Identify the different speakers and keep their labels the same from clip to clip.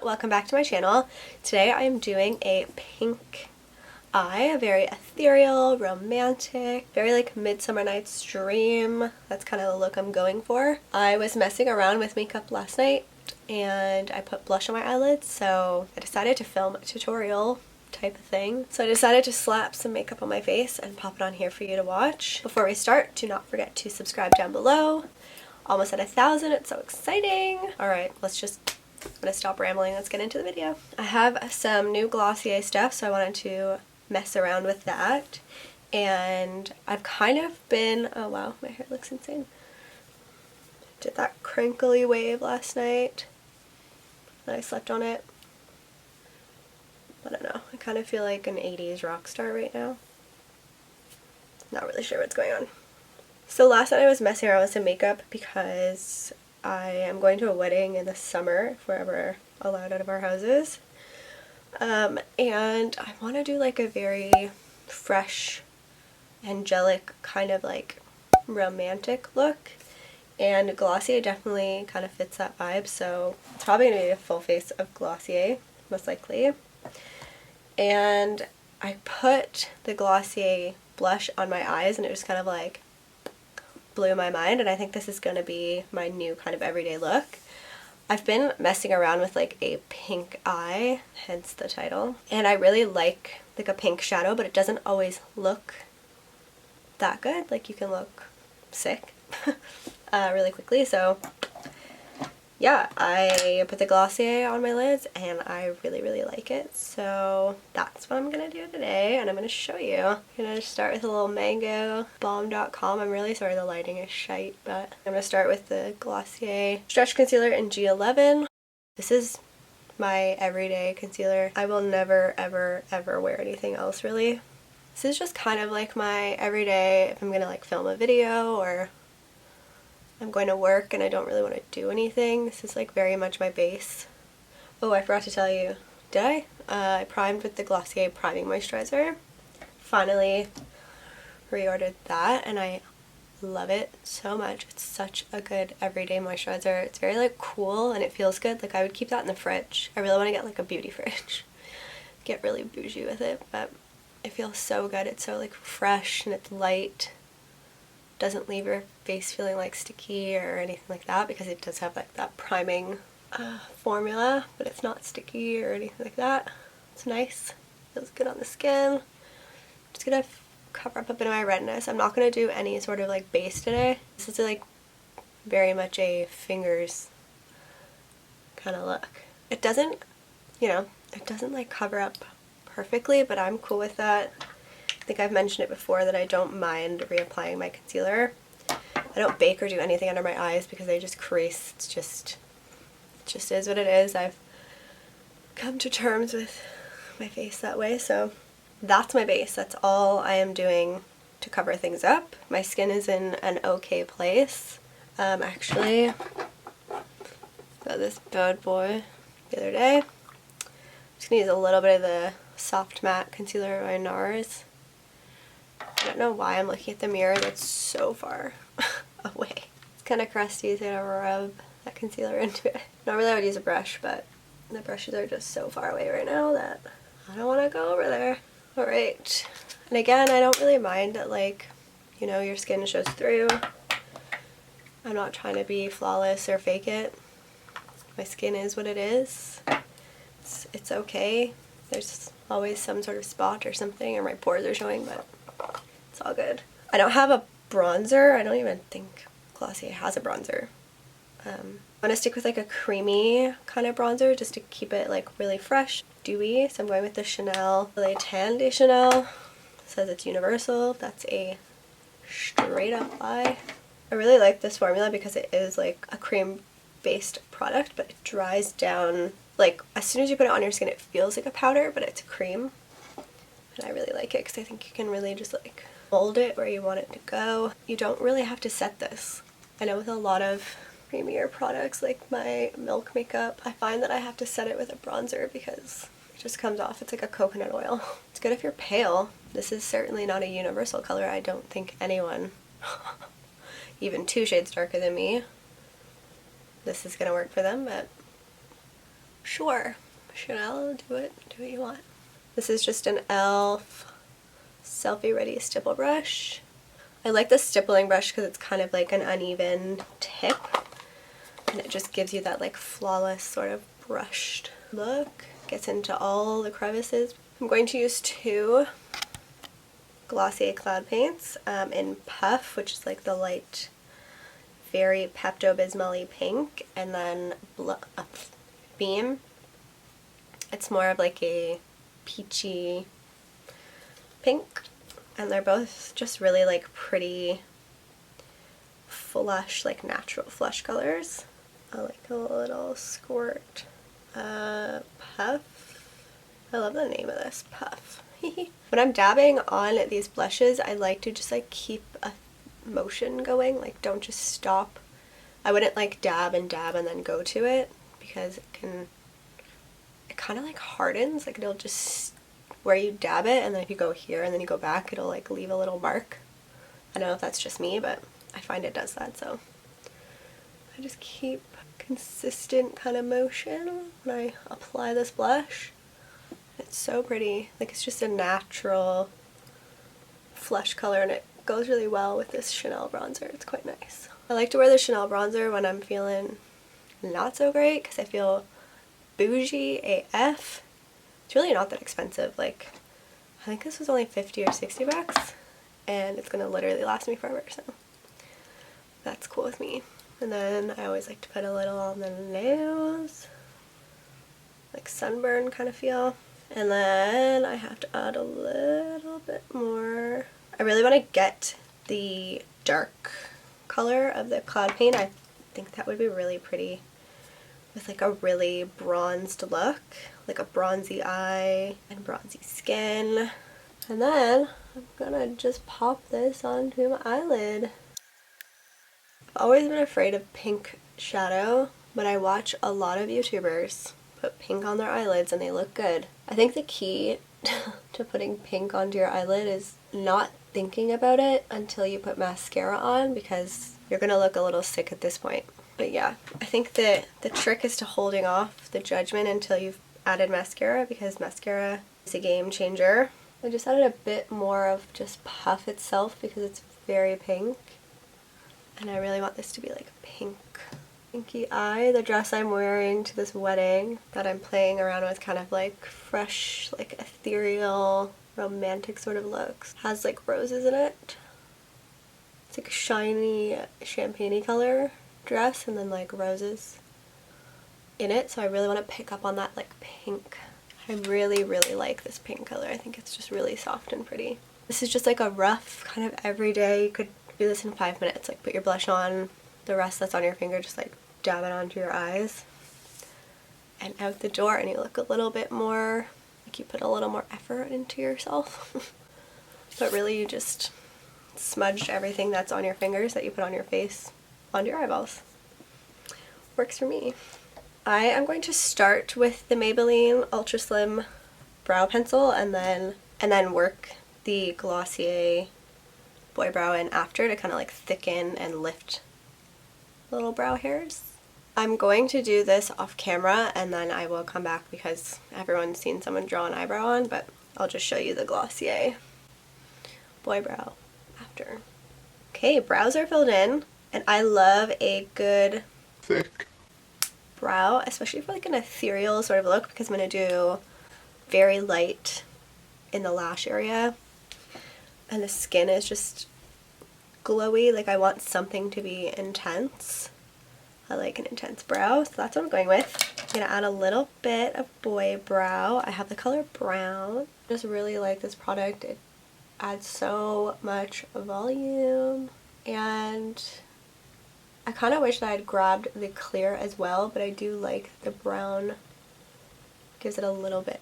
Speaker 1: welcome back to my channel. Today I am doing a pink eye, a very ethereal, romantic, very like Midsummer Night's Dream. That's kind of the look I'm going for. I was messing around with makeup last night and I put blush on my eyelids, so I decided to film a tutorial type of thing. So I decided to slap some makeup on my face and pop it on here for you to watch. Before we start, do not forget to subscribe down below. Almost at 1,000, it's so exciting. Alright, I'm gonna stop rambling, let's get into the video. I have some new Glossier stuff, so I wanted to mess around with that. And I've kind of been, oh wow, my hair looks insane. Did that crinkly wave last night, and I slept on it. I don't know, I kind of feel like an 80s rock star right now. Not really sure what's going on. So last night I was messing around with some makeup because I am going to a wedding in the summer, if we're ever allowed out of our houses. And I want to do like a very fresh, angelic, kind of like romantic look. And Glossier definitely kind of fits that vibe, so it's probably going to be a full face of Glossier, most likely. And I put the Glossier blush on my eyes and it just kind of like blew my mind, and I think this is going to be my new kind of everyday look. I've been messing around with like a pink eye, hence the title, and I really like a pink shadow, but it doesn't always look that good. Like you can look sick really quickly, so yeah, I put the Glossier on my lids and I really like it, so that's what I'm gonna do today, and I'm gonna show you. I'm gonna start with a little mango balm.com. I'm really sorry the lighting is shite, but I'm gonna start with the Glossier Stretch Concealer in G11. This is my everyday concealer. I will never ever wear anything else really. This is just kind of like my everyday if I'm gonna like film a video or I'm going to work and I don't really want to do anything. This is like very much my base. Oh, I forgot to tell you. Did I? I primed with the Glossier Priming Moisturizer. Finally reordered that and I love it so much. It's such a good everyday moisturizer. It's very like cool and it feels good. Like I would keep that in the fridge. I really want to get like a beauty fridge. Get really bougie with it, but it feels so good. It's so like fresh and it's light. Doesn't leave your face feeling like sticky or anything like that because it does have like that priming formula, but it's not sticky or anything like that. It's nice, feels good on the skin. Just gonna cover up a bit of my redness. I'm not gonna do any sort of like base today. This is like very much a fingers kind of look. It doesn't, you know, it doesn't like cover up perfectly, but I'm cool with that. I think I've mentioned it before that I don't mind reapplying my concealer. I don't bake or do anything under my eyes because they just crease. It just is what it is. I've come to terms with my face that way, so that's my base. That's all I am doing to cover things up. My skin is in an okay place. Actually, got this bad boy the other day. I'm just gonna use a little bit of the Soft Matte Concealer by NARS. I don't know why I'm looking at the mirror that's so far away. It's kind of crusty, so I gotta rub that concealer into it. Normally I would use a brush, but the brushes are just so far away right now that I don't want to go over there. Alright, and again, I don't really mind that, like, you know, your skin shows through. I'm not trying to be flawless or fake it. My skin is what it is. It's okay. There's always some sort of spot or something, or my pores are showing, but it's all good. I don't have a bronzer. I don't even think Glossier has a bronzer. I'm gonna stick with like a creamy kind of bronzer just to keep it like really fresh, dewy. So I'm going with the Chanel Le Tan de Chanel. It says it's universal. That's a straight up lie. I really like this formula because it is like a cream based product, but it dries down. Like as soon as you put it on your skin it feels like a powder, but it's a cream. And I really like it because I think you can really just like mold it where you want it to go. You don't really have to set this. I know with a lot of creamier products like my Milk makeup, I find that I have to set it with a bronzer because it just comes off. It's like a coconut oil. It's good if you're pale. This is certainly not a universal color. I don't think anyone, even 2 shades darker than me, this is gonna work for them, but Sure, Chanel, do it. Do what you want. This is just an e.l.f. Selfie Ready stipple brush. I like the stippling brush because it's kind of like an uneven tip, and it just gives you that like flawless sort of brushed look. Gets into all the crevices. I'm going to use two Glossier cloud paints in Puff, which is like the light, very Pepto-Bismol-y pink, and then Beam. It's more of like a peachy pink, and they're both just really like pretty flush, like natural flush colors. I like a little squirt. Puff. I love the name of this, Puff. When I'm dabbing on these blushes, I like to just like keep a motion going, like don't just stop. I wouldn't like dab and then go to it, because it kind of like hardens, like it'll just, where you dab it and then if you go here and then you go back, it'll like leave a little mark. I don't know if that's just me, but I find it does that, so I just keep consistent kind of motion when I apply this blush. It's so pretty, like it's just a natural flush color, and it goes really well with this Chanel bronzer. It's quite nice. I like to wear the Chanel bronzer when I'm feeling not so great, because I feel bougie AF. It's really not that expensive. Like, I think this was only 50 or 60 bucks, and it's gonna literally last me forever, so that's cool with me. And then I always like to put a little on the nose, like sunburn kind of feel. And then I have to add a little bit more. I really want to get the dark color of the cloud paint. I think that would be really pretty with like a really bronzed look, like a bronzy eye and bronzy skin. And then I'm gonna just pop this onto my eyelid. I've always been afraid of pink shadow, but I watch a lot of YouTubers put pink on their eyelids and they look good. I think the key to putting pink onto your eyelid is not thinking about it until you put mascara on, because you're gonna look a little sick at this point. But yeah, I think that the trick is to holding off the judgment until you've added mascara, because mascara is a game changer. I just added a bit more of just Puff itself because it's very pink, and I really want this to be like pink. Pinky eye. The dress I'm wearing to this wedding that I'm playing around with, kind of like fresh, like ethereal, romantic sort of looks, has like roses in it. It's like a shiny champagne-y color dress and then like roses in it, so I really want to pick up on that like pink. I really like this pink color. I think it's just really soft and pretty. This is just like a rough kind of everyday, you could do this in 5 minutes, like put your blush on, the rest that's on your finger just like dab it onto your eyes and out the door, and you look a little bit more like you put a little more effort into yourself. But really you just smudged everything that's on your fingers that you put on your face onto your eyeballs. Works for me. I am going to start with the Maybelline Ultra Slim brow pencil and then work the Glossier boy brow in after to kind of like thicken and lift the little brow hairs. I'm going to do this off camera and then I will come back because everyone's seen someone draw an eyebrow on, but I'll just show you the Glossier boy brow after. Okay, brows are filled in, and I love a good thick brow, especially for like an ethereal sort of look, because I'm going to do very light in the lash area and the skin is just glowy. Like I want something to be intense. I like an intense brow, so that's what I'm going with. I'm going to add a little bit of boy brow. I have the color brown. I just really like this product. It adds so much volume, and I kind of wish that I'd grabbed the clear as well, but I do like the brown. Gives it a little bit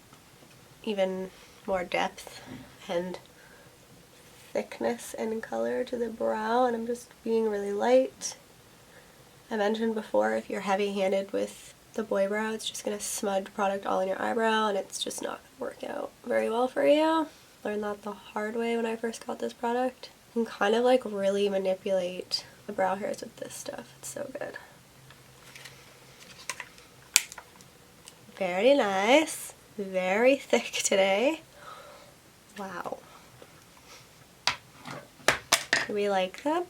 Speaker 1: even more depth and thickness and color to the brow, and I'm just being really light. I mentioned before, if you're heavy-handed with the boy brow, it's just going to smudge product all in your eyebrow and it's just not going to work out very well for you. Learned that the hard way when I first got this product. You can kind of like really manipulate the brow hairs with this stuff. It's so good. Very nice. Very thick today. Wow. Do we like that?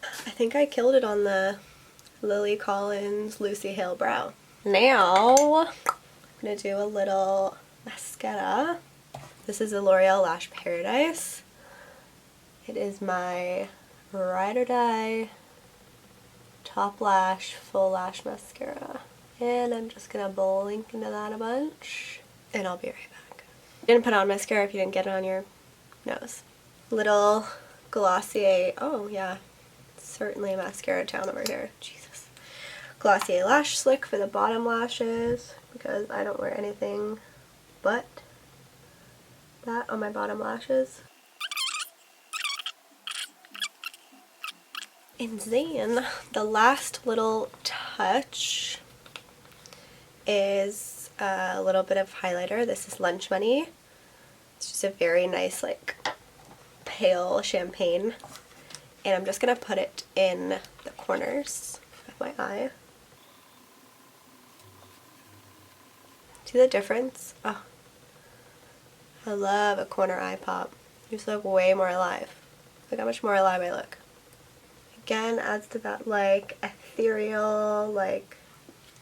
Speaker 1: I think I killed it on the Lily Collins Lucy Hale brow. Now, I'm going to do a little mascara. This is a L'Oreal Lash Paradise. It is my ride or die top lash full lash mascara. And I'm just going to blink into that a bunch. And I'll be right back. You didn't put on mascara if you didn't get it on your nose. Little Glossier, oh yeah, certainly a mascara town over here. Jesus. Glossier Lash Slick for the bottom lashes, because I don't wear anything but that on my bottom lashes. And then the last little touch is a little bit of highlighter. This is Lunch Money. It's just a very nice, like, pale champagne. And I'm just going to put it in the corners of my eye. See the difference? Oh, I love a corner eye pop. You just look way more alive. Look how much more alive I look. Again, adds to that, like, ethereal, like,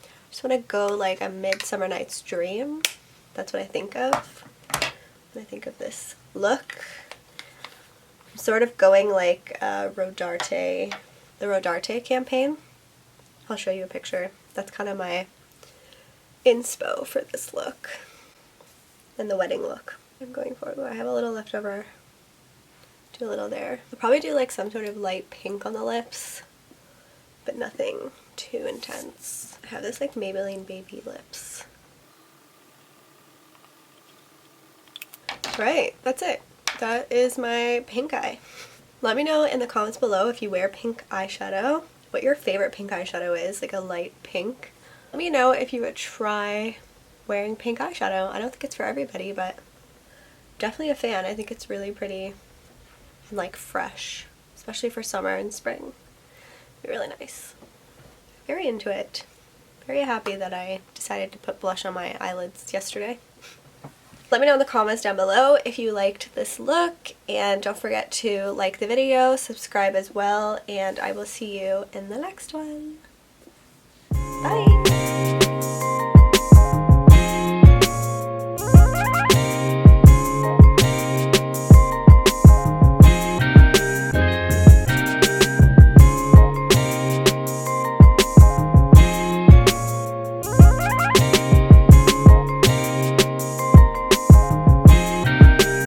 Speaker 1: I just want to go like a Midsummer Night's Dream. That's what I think of when I think of this look. I'm sort of going like Rodarte, the Rodarte campaign. I'll show you a picture. That's kind of my inspo for this look and the wedding look I'm going for. I have a little left over. Do a little there. I'll probably do like some sort of light pink on the lips, but nothing too intense. I have this like Maybelline Baby Lips. Right, that's it. That is my pink eye. Let me know in the comments below if you wear pink eyeshadow, what your favorite pink eyeshadow is, like a light pink. Let me know if you would try wearing pink eyeshadow. I don't think it's for everybody, but definitely a fan. I think it's really pretty and like fresh, especially for summer and spring. It'd be really nice. Very into it. Very happy that I decided to put blush on my eyelids yesterday. Let me know in the comments down below if you liked this look, and don't forget to like the video, subscribe as well, and I will see you in the next one. Bye!